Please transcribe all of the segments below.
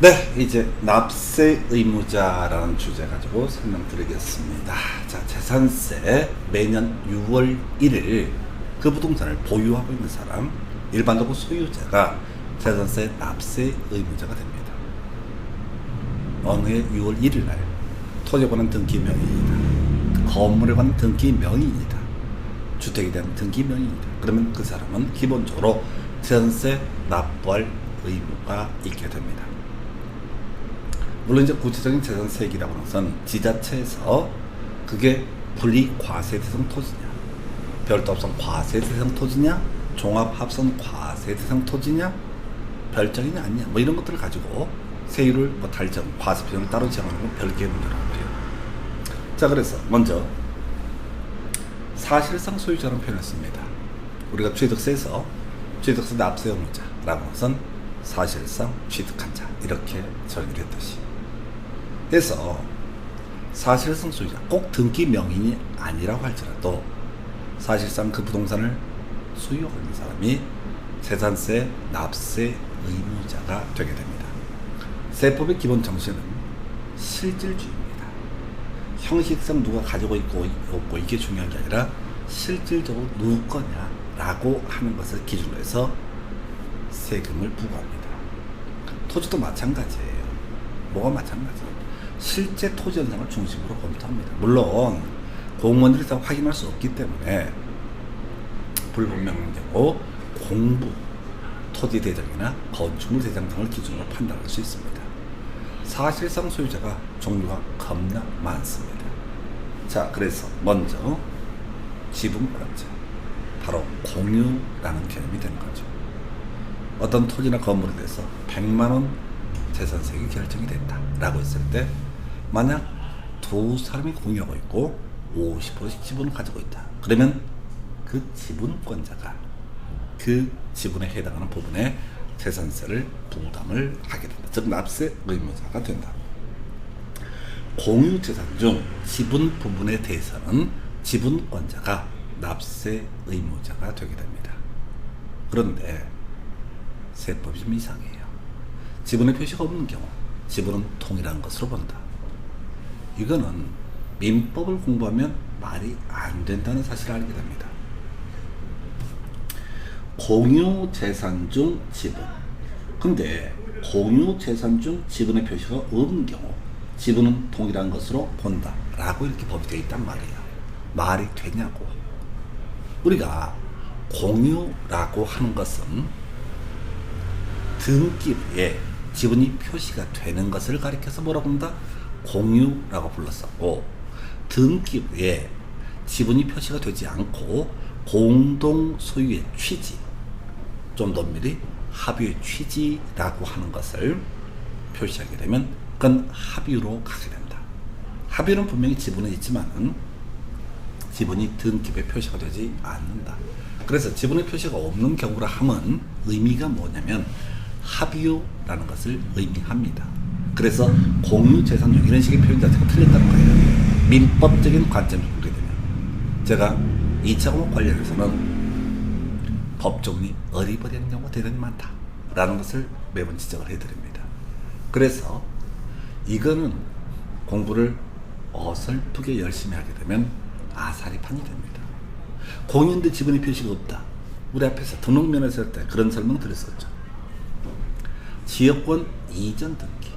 네, 이제 납세 의무자라는 주제 가지고 설명드리겠습니다. 자, 재산세 매년 6월 1일 그 부동산을 보유하고 있는 사람, 일반적으로 소유자가 재산세 납세 의무자가 됩니다. 어느 해 6월 1일 날 토지에 관한 등기 명의이다, 건물에 관한 등기 명의이다, 주택에 대한 등기 명의이다. 그러면 그 사람은 기본적으로 재산세 납부할 의무가 있게 됩니다. 물론 이제 구체적인 재산세액이라고 하는 것은 지자체에서 그게 분리과세대상 토지냐, 별도합산 과세대상 토지냐, 종합합산 과세대상 토지냐, 별정이냐 아니냐, 뭐 이런 것들을 가지고 세율을 뭐 달정, 과세 비용을 따로 정하는 건 별개의 문제라고요. 자, 그래서 먼저 사실상 소유자라는 표현을 씁니다. 우리가 취득세에서 취득세 납세 의무자라고 하는 것은 사실상 취득한 자, 이렇게 정의를 했듯이, 그래서 사실상 소유자, 꼭 등기 명인이 아니라고 할지라도 사실상 그 부동산을 소유하고 있는 사람이 재산세 납세 의무자가 되게 됩니다. 세법의 기본 정신은 실질주의입니다. 형식상 누가 가지고 있고 없고 이게 중요한 게 아니라 실질적으로 누구 거냐라고 하는 것을 기준으로 해서 세금을 부과합니다. 토지도 마찬가지예요. 뭐가 마찬가지예요? 실제 토지 현상을 중심으로 검토합니다. 물론 공무원들이 다 확인할 수 없기 때문에 불분명한 경우 공부, 토지 대장이나 건축물 대장 등을 기준으로 판단할 수 있습니다. 사실상 소유자가 종류가 겁나 많습니다. 자, 그래서 먼저 지분권자, 바로 공유라는 개념이 되는 거죠. 어떤 토지나 건물에 대해서 100만 원 재산세액이 결정이 됐다라고 했을 때, 만약 두 사람이 공유하고 있고 50%씩 지분을 가지고 있다, 그러면 그 지분권자가 그 지분에 해당하는 부분에 재산세를 부담을 하게 된다. 즉 납세 의무자가 된다. 공유 재산 중 지분 부분에 대해서는 지분권자가 납세 의무자가 되게 됩니다. 그런데 세법이 좀 이상해요. 지분의 표시가 없는 경우 지분은 통일한 것으로 본다. 이거는 민법을 공부하면 말이 안 된다는 사실을 알게 됩니다. 공유 재산 중 지분, 근데 공유 재산 중 지분의 표시가 없는 경우 지분은 통일한 것으로 본다 라고 이렇게 법이 되어 있단 말이에요. 말이 되냐고. 우리가 공유라고 하는 것은 등기부에 지분이 표시가 되는 것을 가리켜서 뭐라고 한다? 공유라고 불렀었고, 등기부에 지분이 표시가 되지 않고 공동 소유의 취지, 좀 더 엄밀히 합유의 취지라고 하는 것을 표시하게 되면 그건 합유로 가게 된다. 합유는 분명히 지분은 있지만은 지분이 등기부에 표시가 되지 않는다. 그래서 지분의 표시가 없는 경우라 함은 의미가 뭐냐면 합유라는 것을 의미합니다. 그래서 공유재산 중 이런 식의 표현 자체가 틀렸다는 거예요. 민법적인 관점에서 보게 되면. 제가 2차 공업 관련해서는 법조문이 어리버리한 경우가 대단히 많다라는 것을 매번 지적을 해드립니다. 그래서 이거는 공부를 어설프게 열심히 하게 되면 아사리판이 됩니다. 공유인데 지분의 표시가 없다. 우리 앞에서 등록면허서 할 때 그런 설명 드렸었죠. 지역권 이전 등기,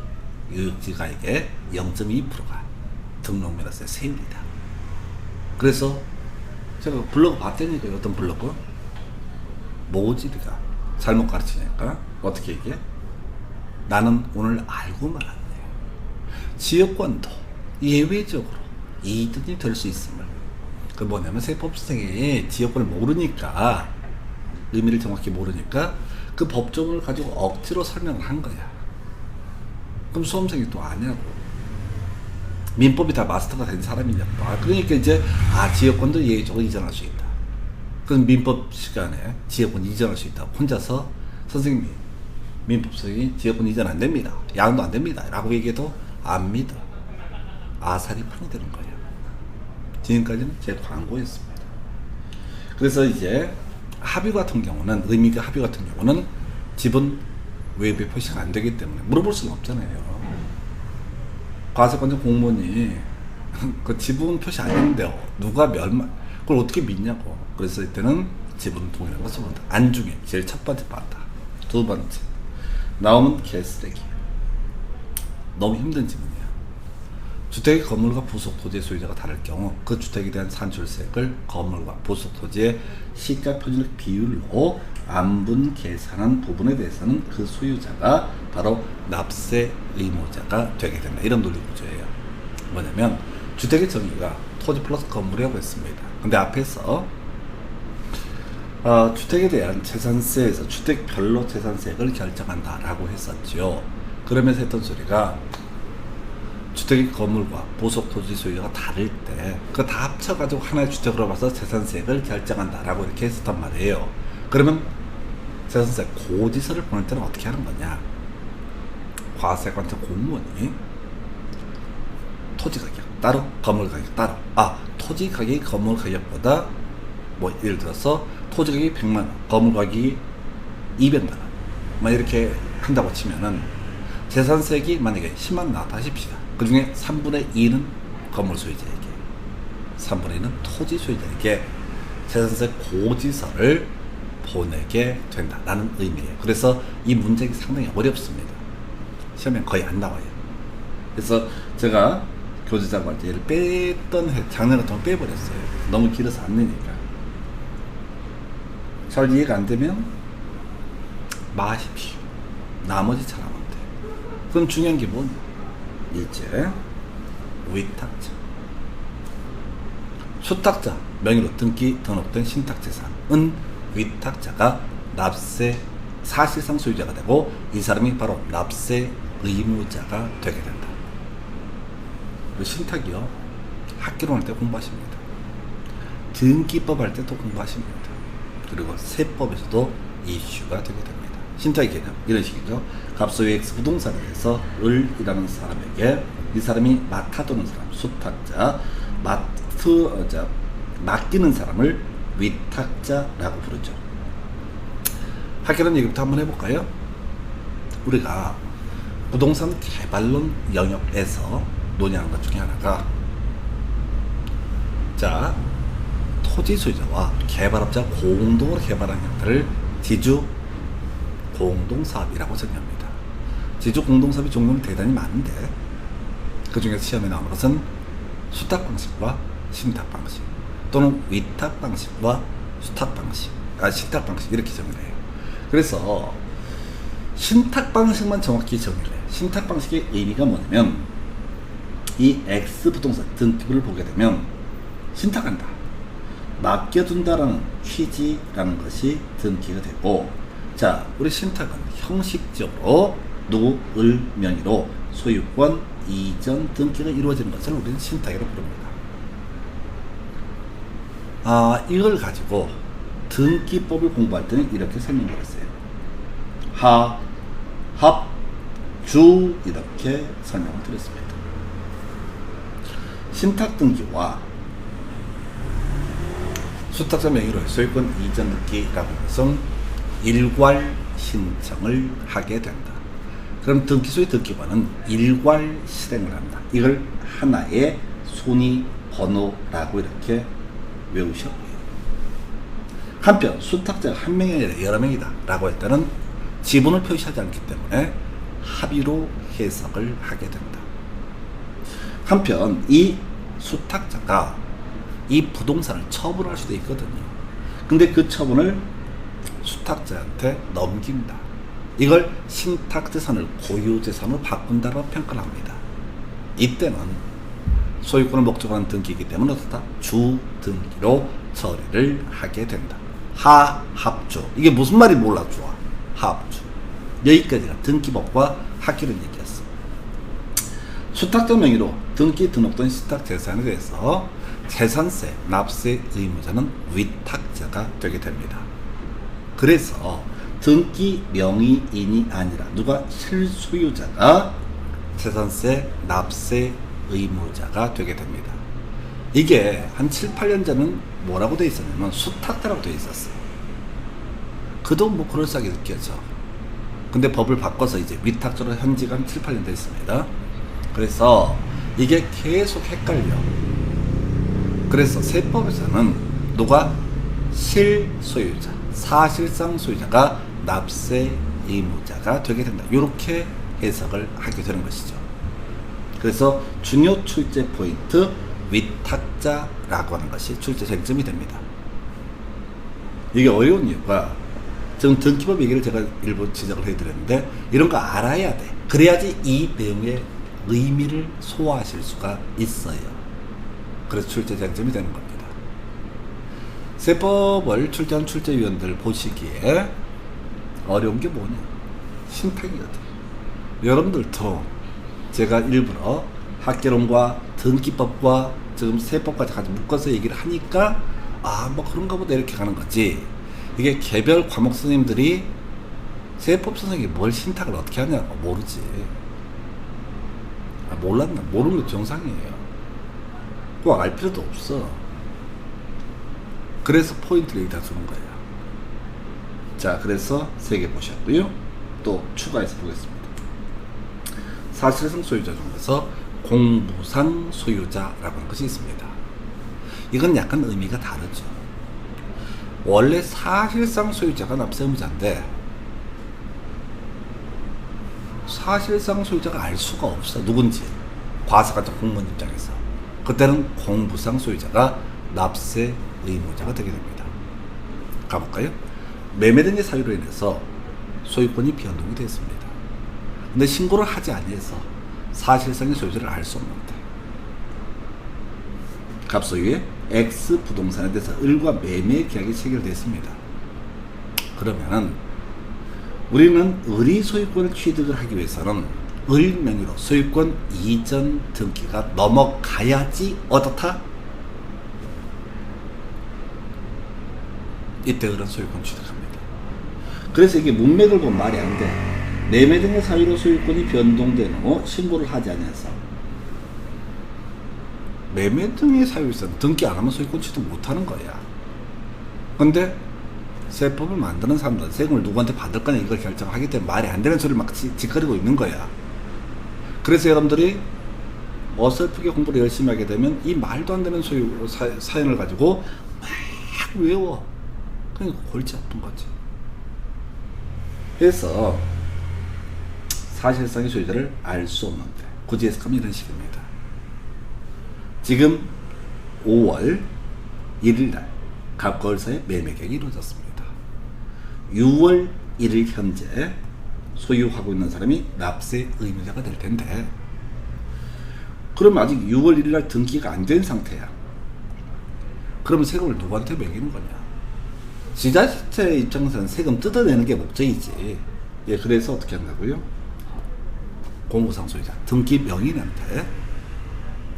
유역지가액의 0.2%가 등록면허세 세율이다. 그래서 제가 블로그 봤다니까요. 어떤 블로그? 모지리가 잘못 가르치니까 어떻게 얘기해? 나는 오늘 알고 말았네요. 지역권도 예외적으로 이전이 될 수 있음을. 그 뭐냐면 세법생이 지역권을 모르니까, 의미를 정확히 모르니까 그 법조문을 가지고 억지로 설명을 한 거야. 그럼 수험생이 또 아냐고. 민법이 다 마스터가 된 사람이냐고. 그러니까 이제 지역권도 예외적으로 이전할 수 있다. 그럼 민법 시간에 지역권 이전할 수 있다. 혼자서 선생님이 민법석이 지역권 이전 안 됩니다, 양도 안 됩니다 라고 얘기해도 안 믿어. 아사리판이 되는 거예요. 지금까지는 제 광고였습니다. 그래서 이제 합의 같은 경우는, 의미가 합의 같은 경우는 지분 외부에 표시가 안 되기 때문에 물어볼 수는 없잖아요. 과세관청 공무원이 그 지분 표시 안 했는데 누가 몇만 그걸 어떻게 믿냐고. 그래서 이때는 지분 동일한 것을 본다. 안중에 제일 첫 번째 봤다. 두 번째 나오면 개쓰레기. 너무 힘든 지문이야. 주택의 건물과 부속 토지의 소유자가 다를 경우 그 주택에 대한 산출세액을 건물과 부속 토지의 시가 표준액 비율로 안분 계산한 부분에 대해서는 그 소유자가 바로 납세 의무자가 되게 된다. 이런 논리 구조예요. 뭐냐면 주택의 정의가 토지 플러스 건물이라고 했습니다. 근데 앞에서 주택에 대한 재산세에서 주택별로 재산세액을 결정한다라고 했었죠. 그러면서 했던 소리가 주택의 건물과 부속 토지 소유가 다를 때 그거 다 합쳐가지고 하나의 주택으로 봐서 재산세액을 결정한다라고 이렇게 했었단 말이에요. 그러면 재산세 고지서를 보낼 때는 어떻게 하는 거냐? 과세관청 공무원이 토지 가격 따로, 건물 가격 따로. 토지 가격이 건물 가격보다 뭐 예를 들어서 토지 가격이 100만 원, 건물 가격이 200만 원, 막 이렇게 한다고 치면은 재산세액이 만약에 10만 원 나왔다 하십시다. 그 중에 3분의 2는 건물 소유자에게, 3분의 2는 토지 소유자에게 재산세 고지서를 보내게 된다라는 의미예요. 그래서 이 문제가 상당히 어렵습니다. 시험에 거의 안 나와요. 그래서 제가 교재자고 할 때 얘를 뺐던 작년 같은 거 빼버렸어요. 너무 길어서 안 되니까. 잘 이해가 안 되면 마십시오. 나머지 잘하면 돼. 그럼 중요한 게 뭐냐? 일제 위탁자, 수탁자 명의로 등기 등록된 신탁재산은 위탁자가 납세 사실상 소유자가 되고 이 사람이 바로 납세 의무자가 되게 된다. 신탁이요, 학기론 할 때 공부하십니다. 등기법 할 때도 공부하십니다. 그리고 세법에서도 이슈가 되게 됩니다. 신탁의 개념 이런 식이죠. 갑소유 X 부동산에 대해서 을이라는 사람에게 이 사람이 맡아두는 사람, 수탁자, 맡기는 사람을 위탁자라고 부르죠. 학교는 얘기부터 한번 해볼까요? 우리가 부동산 개발론 영역에서 논의하는 것 중에 하나가 토지 소유자와 개발업자 공동으로 개발하는 형태를 지주 공동사업이라고 정의합니다. 지주 공동사업이 종류는 대단히 많은데 그 중에서 시험에 나오는 것은 수탁 방식과 신탁 방식 또는 위탁 방식과 수탁 방식, 신탁 방식 이렇게 정의를 해요. 그래서 신탁 방식만 정확히 정의를 해요. 신탁 방식의 의미가 뭐냐면 이 X 부동산 등기부를 보게 되면 신탁한다, 맡겨둔다라는 취지라는 것이 등기가 되고, 우리 신탁은 형식적으로 누구 을 명의로 소유권 이전 등기가 이루어지는 것을 우리는 신탁이라고 부릅니다. 이걸 가지고 등기법을 공부할 때는 이렇게 설명드렸어요. 하, 합, 주 이렇게 설명을 드렸습니다. 신탁 등기와 수탁자 명의로 소유권 이전 등기라고 해서 일괄 신청을 하게 된다. 그럼 등기소의 등기관은 일괄 실행을 한다. 이걸 하나의 손이 번호라고 이렇게 외우셨고요. 한편 수탁자가 한 명이 아니라 여러 명이다 라고 할 때는 지분을 표시하지 않기 때문에 합의로 해석을 하게 된다. 한편 이 수탁자가 이 부동산을 처분할 수도 있거든요. 근데 그 처분을 수탁자한테 넘긴다. 이걸 신탁재산을 고유재산으로 바꾼다고 평가를 합니다. 이때는 소유권을 목적으로 하는 등기이기 때문에 어떻다? 주등기로 처리를 하게 된다. 하합주, 이게 무슨 말이 몰라 좋아. 하합주. 여기까지가 등기법과 학기론 얘기였어. 수탁자 명의로 등기 등록된 신탁재산에 대해서 재산세 납세 의무자는 위탁자가 되게 됩니다. 그래서 등기 명의인이 아니라 누가 실소유자가 재산세 납세 의무자가 되게 됩니다. 이게 한 7, 8년 전은 뭐라고 되어 있었냐면 수탁자라고 되어 있었어요. 그도 뭐 그럴싸하게 느껴져. 근데 법을 바꿔서 이제 위탁조로 현지가 한 7, 8년 됐습니다. 그래서 이게 계속 헷갈려. 그래서 세법에서는 누가 실소유자, 사실상 소유자가 납세 의무자가 되게 된다. 이렇게 해석을 하게 되는 것이죠. 그래서 중요 출제 포인트 위탁자라고 하는 것이 출제 쟁점이 됩니다. 이게 어려운 이유가 지금 등기법 얘기를 제가 일부 지적을 해드렸는데 이런 거 알아야 돼. 그래야지 이 내용의 의미를 소화하실 수가 있어요. 그래서 출제 쟁점이 되는 겁니다. 세법을 출제한 출제위원들 보시기에 어려운 게 뭐냐? 신탁이거든. 여러분들도 제가 일부러 학개론과 등기법과 지금 세법까지 같이 묶어서 얘기를 하니까 뭐 그런가 보다 이렇게 가는 거지. 이게 개별 과목 선생님들이 세법 선생님이 뭘 신탁을 어떻게 하냐고 모르지. 몰랐나? 모르는 게 정상이에요. 꼭 알 필요도 없어. 그래서 포인트를 여기다 주는 거예요. 자, 그래서 3개 보셨고요. 또 추가해서 보겠습니다. 사실상 소유자 중에서 공부상 소유자라고 하는 것이 있습니다. 이건 약간 의미가 다르죠. 원래 사실상 소유자가 납세 의무자인데 사실상 소유자가 알 수가 없어. 누군지. 과세관청 공무원 입장에서. 그때는 공부상 소유자가 납세 의무자가 되게 됩니다. 가볼까요? 매매 등의 사유로 인해서 소유권이 변동이 됐습니다. 근데 신고를 하지 아니해서 사실상의 소유자를 알 수 없는데 갑소유에 X 부동산에 대해서 을과 매매 계약이 체결됐습니다. 그러면 우리는 을이 소유권을 취득을 하기 위해서는 을 명의로 소유권 이전 등기가 넘어가야지 어떻다? 이때 을은 소유권 취득합니다. 그래서 이게 문맥을 보면 말이 안 돼. 매매 등의 사유로 소유권이 변동된 후 신고를 하지 않아서 매매 등의 사유에서는 등기 안 하면 소유권 취득 못 하는 거야. 근데 세법을 만드는 사람들은 세금을 누구한테 받을 거냐 이걸 결정하기 때문에 말이 안 되는 소리를 막 짓거리고 있는 거야. 그래서 여러분들이 어설프게 공부를 열심히 하게 되면 이 말도 안 되는 사연을 가지고 막 외워. 그러니까 골치 아픈 거지. 그래서 사실상의 소유자를 알 수 없는데 굳이 해석하면 이런 식입니다. 지금 5월 1일날 갑거을사의 매매계약이 이루어졌습니다. 6월 1일 현재 소유하고 있는 사람이 납세 의무자가 될 텐데 그럼 아직 6월 1일날 등기가 안 된 상태야. 그러면 세금을 누구한테 매기는 거냐? 지자체 입장에서는 세금 뜯어내는 게 목적이지. 예, 그래서 어떻게 한다고요? 공부상 소유자 등기 명의인한테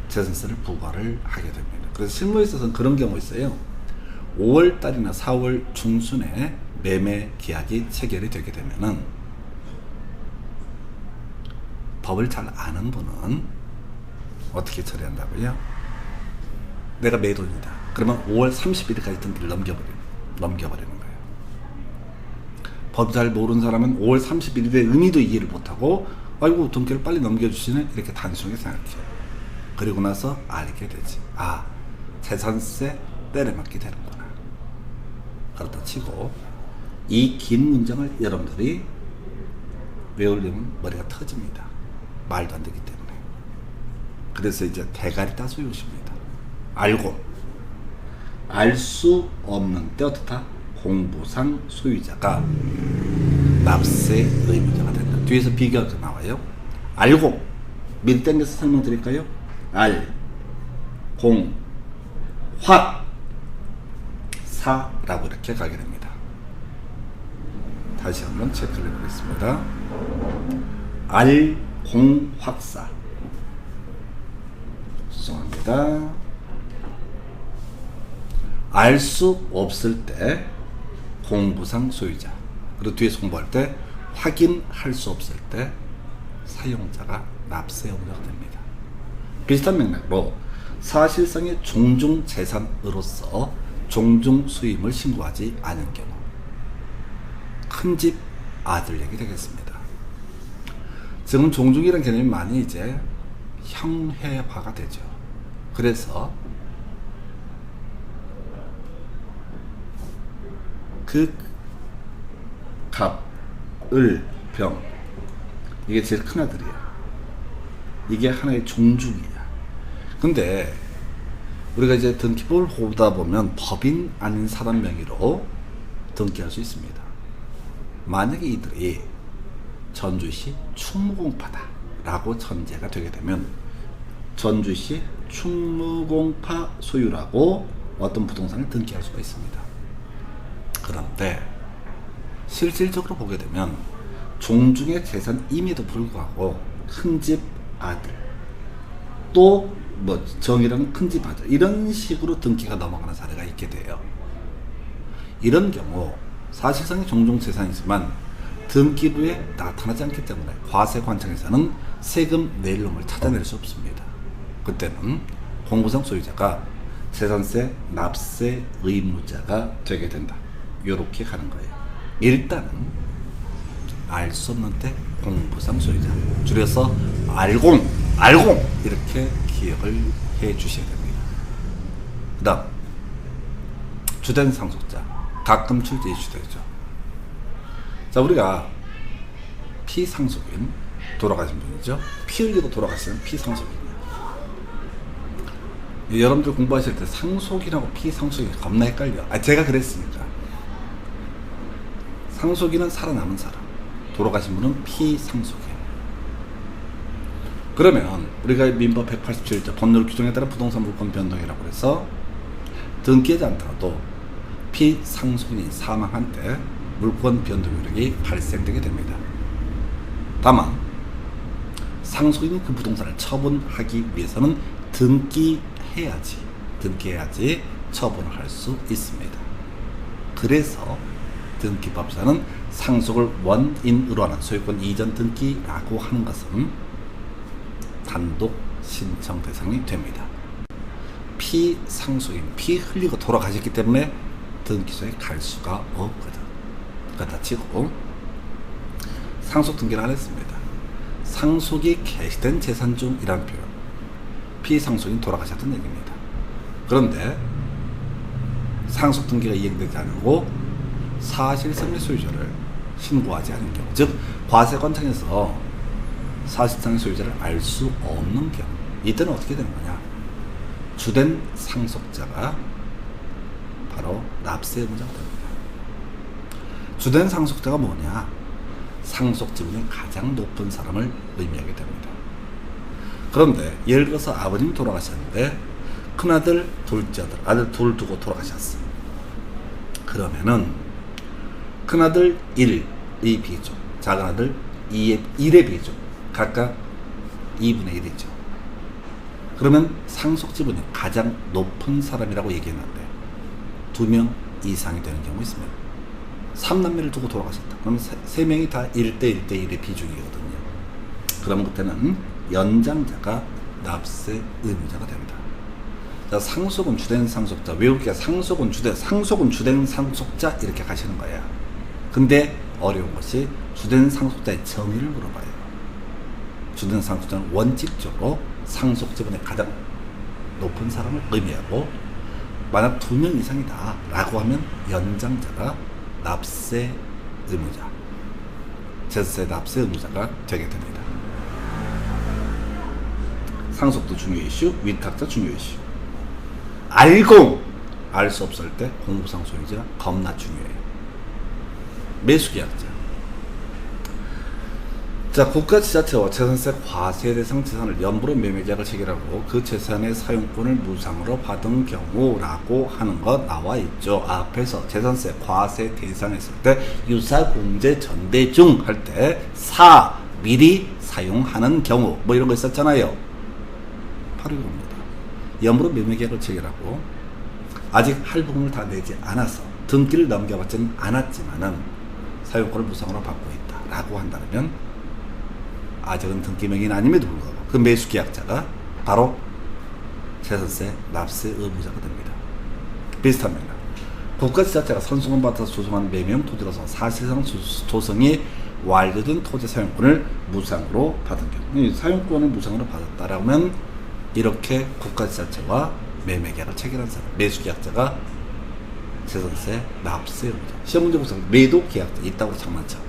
재산세를 부과를 하게 됩니다. 그래서 실무에 있어서는 그런 경우 있어요. 5월 달이나 4월 중순에 매매 계약이 체결이 되게 되면은 법을 잘 아는 분은 어떻게 처리한다고요? 내가 매도인이다. 그러면 5월 31일까지 등기를 넘겨버리는 거예요. 법 잘 모르는 사람은 5월 31일의 의미도 이해를 못하고 아이고 등기를 빨리 넘겨주시네 이렇게 단순하게 생각해요. 그리고 나서 알게 되지. 재산세 때려맞게 되는구나. 그렇다 치고 이 긴 문장을 여러분들이 외우려면 머리가 터집니다. 말도 안 되기 때문에. 그래서 이제 대가리 따서 외우십니다. 알고 알 수 없는 때 어떻다? 공부상 소유자가 납세 의무자가 된다. 뒤에서 비교가 나와요. 알고 미리 땡겨서 설명드릴까요? 알, 공, 확, 사라고 이렇게 가게 됩니다. 다시 한번 체크를 해보겠습니다. 알, 공, 확, 사. 죄송합니다. 알 수 없을 때 공부상 소유자, 그리고 뒤에서 공부할 때 확인할 수 없을 때 사용자가 납세 의무자가 됩니다. 비슷한 맥락으로 사실상의 종중 재산으로서 종중 수임을 신고하지 않은 경우 큰 집 아들 얘기 되겠습니다. 지금 종중이라는 개념이 많이 이제 형해화가 되죠. 그래서 그 갑, 을, 병 이게 제일 큰 아들이에요. 이게 하나의 종중이야. 근데 우리가 이제 등기법을 보다 보면 법인 아닌 사람 명의로 등기할 수 있습니다. 만약에 이들이 전주시 충무공파다 라고 전제가 되게 되면 전주시 충무공파 소유라고 어떤 부동산을 등기할 수가 있습니다. 그런데 실질적으로 보게 되면 종중의 재산임에도 불구하고 큰집 아들 또 뭐 정이라는 큰집 아들 이런 식으로 등기가 넘어가는 사례가 있게 돼요. 이런 경우 사실상의 종중 재산이지만 등기부에 나타나지 않기 때문에 과세관청에서는 세금 낼 놈을 찾아낼 수 없습니다. 그때는 공부상 소유자가 재산세 납세 의무자가 되게 된다. 이렇게 가는 거예요. 일단은 알 수 없는데 공부상 소유자, 줄여서 알공 이렇게 기억을 해 주셔야 됩니다. 그 다음 주된 상속자 가끔 출제 이슈되죠. 자, 우리가 피상속인 돌아가신 분이죠. 피 흘리고 돌아가시는 피상속인이에요. 여러분들 공부하실 때 상속인하고 피상속이 겁나 헷갈려. 제가 그랬으니까. 상속인은 살아남은 사람, 돌아가신 분은 피상속인. 그러면 우리가 민법 187조 법률 규정에 따른 부동산 물권 변동이라고 해서 등기하지 않더라도 피상속인이 사망한 때 물권 변동 효력이 발생되게 됩니다. 다만 상속인이 그 부동산을 처분하기 위해서는 등기해야지 처분을 할 수 있습니다. 그래서 등기법상은 상속을 원인으로 하는 소유권 이전 등기라고 하는 것은 단독 신청 대상이 됩니다. 피상속인, 피 흘리고 돌아가셨기 때문에 등기소에 갈 수가 없거든. 그렇다 치고 상속 등기를 안 했습니다. 상속이 개시된 재산 중이라는 표현, 피상속인 돌아가셨던 얘기입니다. 그런데 상속 등기가 이행되지 않고 사실상의 소유자를 신고하지 않은 경우, 즉 과세관청에서 사실상의 소유자를 알 수 없는 경우, 이때는 어떻게 되는 거냐? 주된 상속자가 바로 납세 의무자가 됩니다. 주된 상속자가 뭐냐? 상속 지분이 가장 높은 사람을 의미하게 됩니다. 그런데 예를 들어서 아버님이 돌아가셨는데 큰아들, 둘째 아들, 아들 둘 두고 돌아가셨어. 그러면은 큰아들 1의 비중, 작은아들 1의 비중, 각각 2분의 1이죠. 그러면 상속 지분이 가장 높은 사람이라고 얘기했는데 2명 이상이 되는 경우 있습니다. 3남매를 두고 돌아가셨다. 그러면 3명이 다 1대1대1의 비중이거든요. 그러면 그때는 연장자가 납세 의무자가 됩니다. 자, 상속은 주된 상속자, 외우기가 상속은 주된 상속자 이렇게 가시는 거예요. 근데 어려운 것이 주된 상속자의 정의를 물어봐요. 주된 상속자는 원칙적으로 상속 지분의 가장 높은 사람을 의미하고, 만약 2명 이상이다 라고 하면 연장자가 납세 의무자, 재산세 납세 의무자가 되게 됩니다. 상속도 중요 이슈, 위탁자 중요 이슈. 알 수 없을 때 공부상 소유자 겁나 중요해요. 매수계약자. 자, 국가지자체와 재산세 과세 대상 재산을 연부로 매매계약을 체결하고 그 재산의 사용권을 무상으로 받은 경우라고 하는 것 나와 있죠. 앞에서 재산세 과세 대상했을 때 유사공제 전대중 할 때 미리 사용하는 경우 뭐 이런 거 있었잖아요. 바로 이겁니다. 연부로 매매계약을 체결하고 아직 할부금을 다 내지 않아서 등기를 넘겨받지는 않았지만은 사용권을 무상으로 받고 있다 라고 한다면 아직은 등기 명의는 아님에도 불구하고 그 매수 계약자가 바로 재산세 납세 의무자가 됩니다. 비슷한 맥락. 국가지자체가 선수권 받아서 조성한 매매형 토지로서 사실상 조성이 완료된 토지 사용권을 무상으로 받은 경우, 이 사용권을 무상으로 받았다라면 이렇게 국가지자체와 매매계약을 체결한 사람, 매수계약자가 재산세, 납세 의무자. 시험 문제 보세요. 매도 계약자 있다고 장난쳐.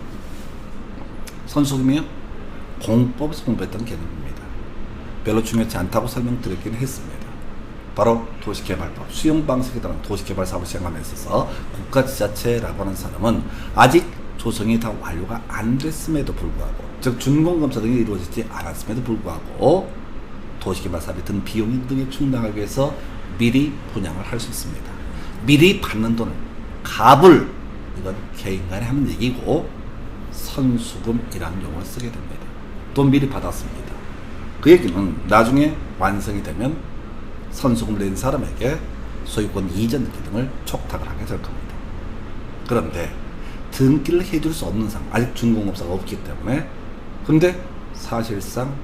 선수금이요? 공법에서 공부했던 개념입니다. 별로 중요하지 않다고 설명드리긴 했습니다. 바로 도시개발법, 수용 방식에 따른 도시개발 사업을 시행함에 있어서 국가지자체라고 하는 사람은 아직 조성이 다 완료가 안 됐음에도 불구하고, 즉 준공검사 등이 이루어지지 않았음에도 불구하고 도시개발 사업에 든 비용 등에 충당하기 위해서 미리 분양을 할 수 있습니다. 미리 받는 돈을 갑을, 이건 개인 간에 하는 얘기고, 선수금이라는 용어를 쓰게 됩니다. 돈 미리 받았습니다. 그 얘기는 나중에 완성이 되면 선수금을 낸 사람에게 소유권 이전 등을 촉탁을 하게 될 겁니다. 그런데 등기를 해줄 수 없는 상황, 아직 준공업사가 없기 때문에, 근데 사실상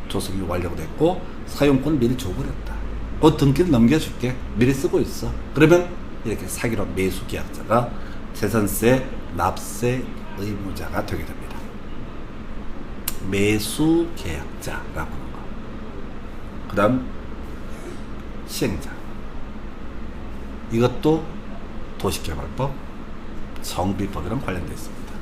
조성이 완료가 됐고 사용권을 미리 줘버렸다. 그 등기를 넘겨줄게, 미리 쓰고 있어. 그러면 이렇게 사기로 매수계약자가 재산세, 납세 의무자가 되게 됩니다. 매수계약자라고 하는 거. 그 다음 시행자. 이것도 도시개발법, 정비법이랑 관련되어 있습니다.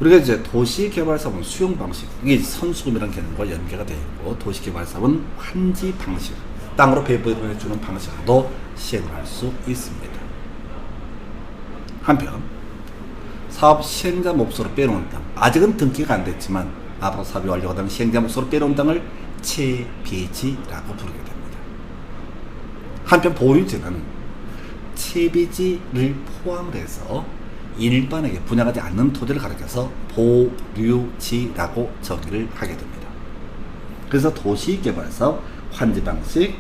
우리가 이제 도시개발사업은 수용 방식, 이게 선수금이라는 개념과 연계가 되어 있고, 도시개발사업은 환지 방식, 땅으로 배분해주는 방식으로도 시행을 할 수 있습니다. 한편 사업 시행자 몫으로 빼놓은 땅, 아직은 등기가 안 됐지만 앞으로 사업이 완료가 되면 시행자 몫으로 빼놓은 땅을 채비지라고 부르게 됩니다. 한편 보유지는 채비지를 포함을 해서 일반에게 분양하지 않는 토지를 가리켜서 보류지라고 정의를 하게 됩니다. 그래서 도시개발사업 환지 방식,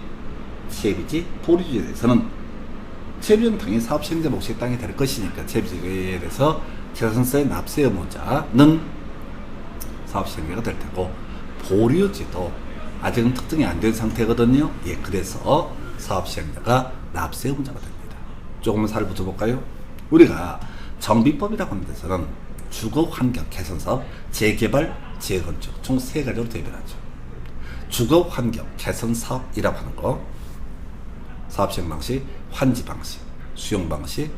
채비지, 보류지에 대해서는 채비지는 당연히 사업 시행자 몫의 땅이 될 것이니까 채비지에 대해서 재산세, 납세 의무자는 사업 시행자가 될 테고, 보류지도 아직은 특정이 안 된 상태거든요. 예, 그래서 사업 시행자가 납세 의무자가 됩니다. 조금만 살을 붙여볼까요? 우리가 정비법이라고 하는 데서는 주거 환경 개선 사업, 재개발, 재건축 총 세 가지로 대별하죠. 주거 환경 개선 사업이라고 하는 거, 사업 시행 방식, 환지 방식, 수용 방식,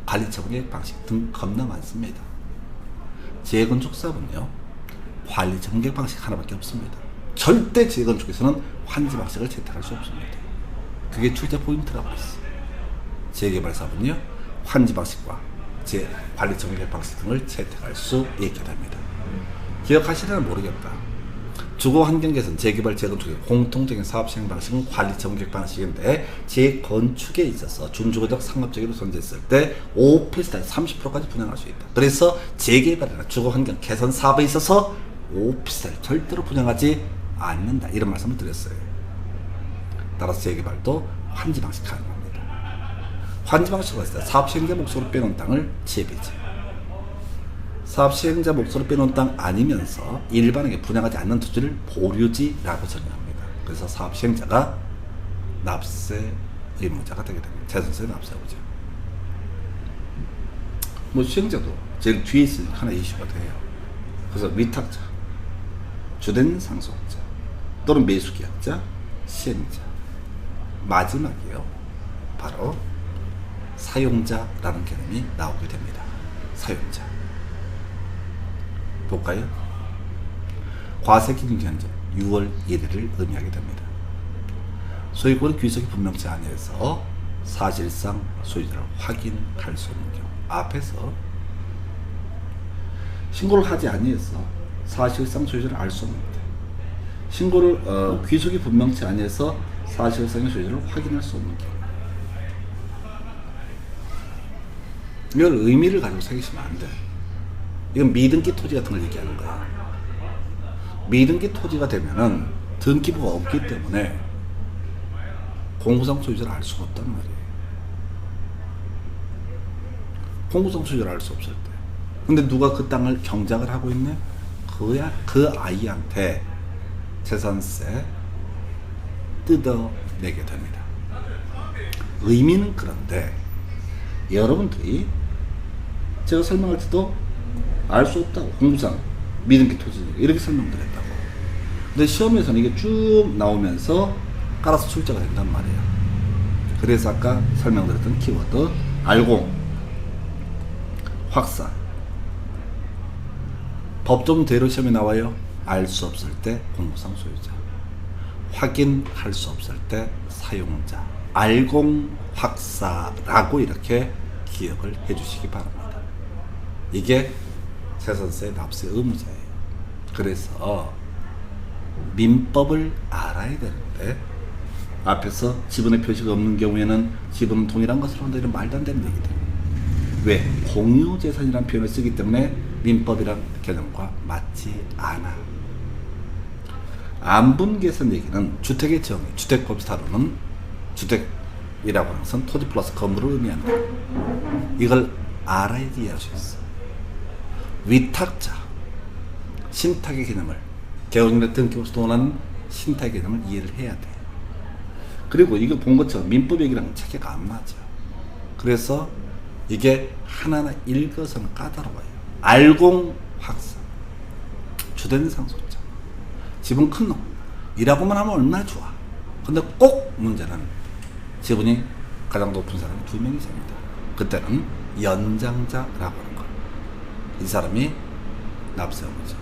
관리 처분의 방식 등 겁나 많습니다. 재건축 사업은요, 관리 처분 방식 하나밖에 없습니다. 절대 재건축에서는 환지 방식을 채택할 수 없습니다. 그게 출제 포인트라고 했어요. 재개발 사업은요, 환지 방식과 관리 처분 방식 등을 채택할 수 있게 됩니다. 기억하시려나 모르겠다. 주거 환경 개선, 재개발, 재건축의 공통적인 사업 시행 방식은 관리 정책 방식인데, 재건축에 있어서 준주거적 상업적으로 존재했을 때 오피스텔 30%까지 분양할 수 있다. 그래서 재개발이나 주거 환경 개선 사업에 있어서 오피스텔 절대로 분양하지 않는다, 이런 말씀을 드렸어요. 따라서 재개발도 환지 방식 가능합니다. 환지 방식으로 했을 때 사업 시행자 몫으로 빼놓은 땅을 채비지, 사업 시행자 몫으로 빼놓은 땅 아니면서 일반에게 분양하지 않는 토지를 보류지라고 정의합니다. 그래서 사업 시행자가 납세 의무자가 되게 됩니다. 재산세, 납세 의무자. 뭐 시행자도 제일 뒤에 있으니까 하나 이슈가 돼요. 그래서 위탁자, 주된 상속자, 또는 매수계약자, 시행자. 마지막이요, 바로 사용자라는 개념이 나오게 됩니다. 사용자. 볼까요? 과세기준 현재 6월 1일을 의미하게 됩니다. 소유권의 귀속이 분명치 않아서 사실상 소유자를 확인할 수 없는 경우, 앞에서 신고를 하지 아니해서 사실상 소유자를 알 수 없는데, 신고를 귀속이 분명치 않아서 사실상의 소유자를 확인할 수 없는 경우, 이걸 의미를 가지고 새기시면 안 돼. 이건 미등기 토지 같은 걸 얘기하는 거야. 미등기 토지가 되면은 등기부가 없기 때문에 공구상 소유자를 알 수가 없단 말이에요. 공구상 소유자를 알 수 없을 때. 근데 누가 그 땅을 경작을 하고 있네? 그 아이한테 재산세 뜯어내게 됩니다. 의미는 그런데 여러분들이 제가 설명할 때도 알 수 없다고. 공부상 미등기 토지 이렇게 설명드렸다고. 근데 시험에서는 이게 쭉 나오면서 깔아서 출제가 된단 말이에요. 그래서 아까 설명드렸던 키워드 알공, 확산. 법조문대로 시험에 나와요. 알 수 없을 때 공무상 소유자, 확인할 수 없을 때 사용자, 알공, 확사라고 이렇게 기억을 해주시기 바랍니다. 이게 세선세 납세 의무자예요. 그래서 민법을 알아야 되는데 앞에서 지분의 표시가 없는 경우에는 지분은 동일한 것으로 한다 이런 말도 안 되는 얘기들. 왜? 공유재산이라는 표현을 쓰기 때문에 민법이란 개념과 맞지 않아. 안분계선 얘기는 주택의 정의, 주택법에서 다루는 주택이라고 하는 것은 토지 플러스 건물을 의미한다. 이걸 알아야지 이해할 수 있어. 위탁자, 신탁의 개념을, 개헌이나 등기부에서 도원하는 신탁의 개념을 이해를 해야 돼. 그리고 이거 본 것처럼 민법 얘기랑 체계가 안 맞아. 그래서 이게 하나하나 읽어서는 까다로워요. 알공, 확산, 주된 상속자, 지분 큰 놈, 이라고만 하면 얼마나 좋아. 근데 꼭 문제는 지분이 가장 높은 사람이 2명이 됩니다. 그때는 연장자라고 하는 거. 이 사람이 납세의무자.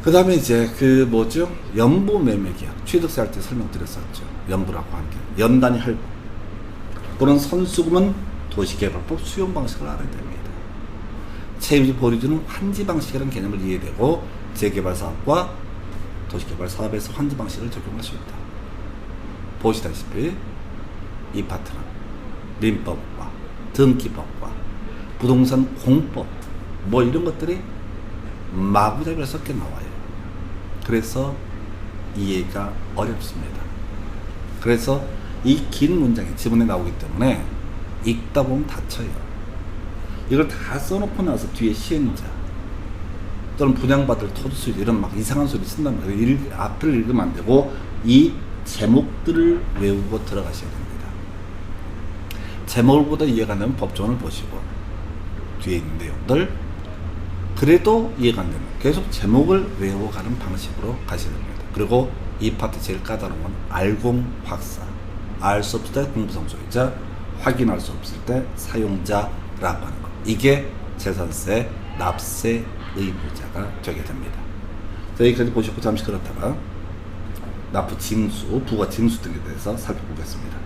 그 다음에 이제 그 뭐죠? 연부 매매 계약. 취득세 할 때 설명드렸었죠. 연부라고 하는 게. 연단위 할부. 또는 선수금은 도시개발법 수용 방식을 알아야 됩니다. 세입지 보류주는 환지 방식이라는 개념을 이해되고 재개발 사업과 도시개발 사업에서 환지 방식을 적용할 수 있다. 보시다시피 이 파트는 민법과 등기법과 부동산 공법 뭐 이런 것들이 마구잡이로 섞여 나와요. 그래서 이해가 어렵습니다. 그래서 이 긴 문장이 지문에 나오기 때문에 읽다 보면 다쳐요. 이걸 다 써놓고 나서 뒤에 시행자 또는 분양받을 토지 수익 이런 막 이상한 소리 쓴단 말이에요. 앞을 읽으면 안 되고 이 제목들을 외우고 들어가셔야 됩니다. 제목을 보다 이해가 안 되면 법조문을 보시고 뒤에 있는 내용들 그래도 이해가 안 되면 계속 제목을 외워가는 방식으로 가셔야 됩니다. 그리고 이 파트 제일 까다로운 건 알공, 확산. 알 수 없을 때 공부상 소유자, 확인할 수 없을 때 사용자라고 하는 것. 이게 재산세 납세 의무자가 되게 됩니다. 자, 여기까지 보시고 잠시 그렇다가 납부 징수, 부과 징수 등에 대해서 살펴보겠습니다.